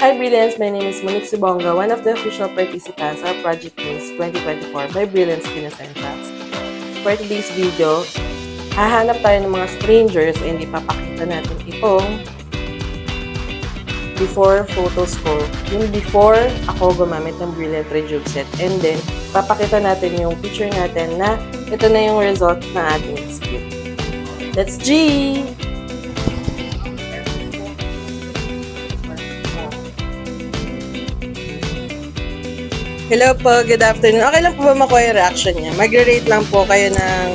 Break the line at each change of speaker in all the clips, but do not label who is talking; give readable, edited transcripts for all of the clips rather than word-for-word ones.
Hi Brilliance, my name is Monique Subonga, one of the official participants of Project Miss 2024 by Brilliance Queen Essentials. For today's video, hahanap tayo ng mga strangers and ipapakita natin itong before photos ko. Yung before ako gumamit ng Brilliant Rejuve Set, and then papakita natin yung picture natin na ito na yung result ng ating skin. Let's G! Hello po, good afternoon. Okay lang po ba makuha yung reaction niya? Mag-rate lang po kayo ng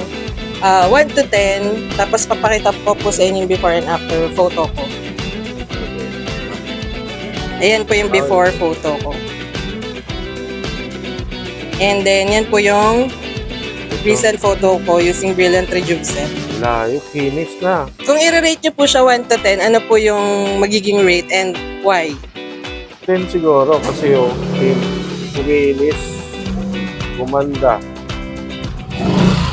1 to 10, tapos papakita po sa inyo yung before and after photo ko. Ayan po yung before photo ko. And then, yan po yung recent photo ko using Brilliant Rejuve Set.
Layo, finish na.
Kung i-rate niyo po siya 1 to 10, ano po yung magiging rate and why?
10 siguro kasi yung kuminis, gumanda.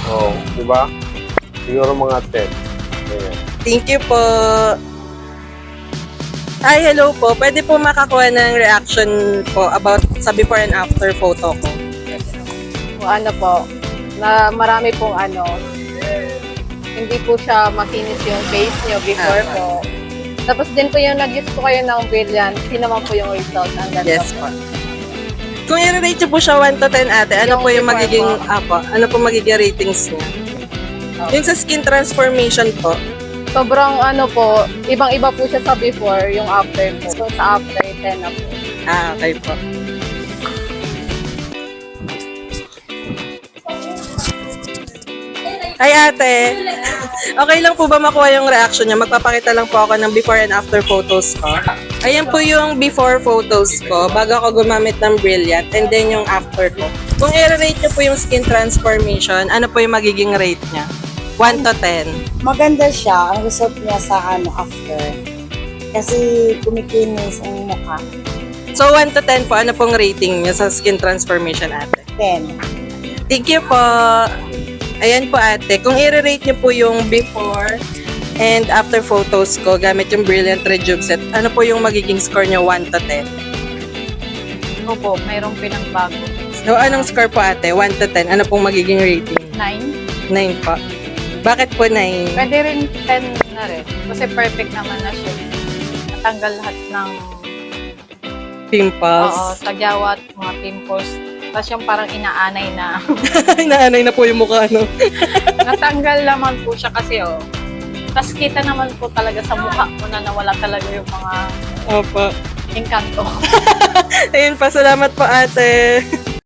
Oh, di ba? Siguro mga 10. Ayan.
Thank you po. Hi, hello po. Pwede po makakuha ng reaction po about sa before and after photo ko.
O ano po, na marami pong hindi po siya makinis yung face nyo before po. Tapos din po yung nag-use po kayo ng Brilliant, yun naman po yung result. Ang ganda
Yes
po.
po. Kung i-rate niyo po siya 1 to 10 ate, ano
Yung
po yung
before
magiging,
po.
ano po magiging ratings niya? Yung sa skin transformation po,
Sobrang po, ibang-iba po siya sa before, yung after po. So sa after, 10 na po.
okay po. Hi ate! Okay lang po ba makuha yung reaction niya? Magpapakita lang po ako ng before and after photos ko. Ayan po yung before photos ko bago ako gumamit ng Brilliant, and then yung after ko. Kung i-rate niyo po yung skin transformation, ano po yung magiging rate niya? 1 to 10.
Maganda siya ang result niya sa after. Kasi kumikinis ang mukha.
So 1 to 10 po, ano pong rating niya sa skin transformation ate?
10.
Thank you po. Ayan po ate, kung i-rate niyo po yung before and after photos ko gamit yung Brilliant Rejuve Set, ano po yung magiging score niyo 1 to 10?
Opo, mayroong pinagbago.
So anong score po ate? 1 to 10, ano pong magiging rating?
9.
9 po. Bakit po 9?
Pwede rin 10 na rin. Kasi perfect naman na siya. Natanggal lahat ng
Pimples.
tagyawat, mga pimples. Tapos yung parang inaanay na.
Inaanay na po yung mukha, no?
Natanggal naman po siya kasi Tapos kita naman po talaga sa mukha mo na nawala talaga yung mga
Opo.
engkanto.
Ayun pa, salamat po ate.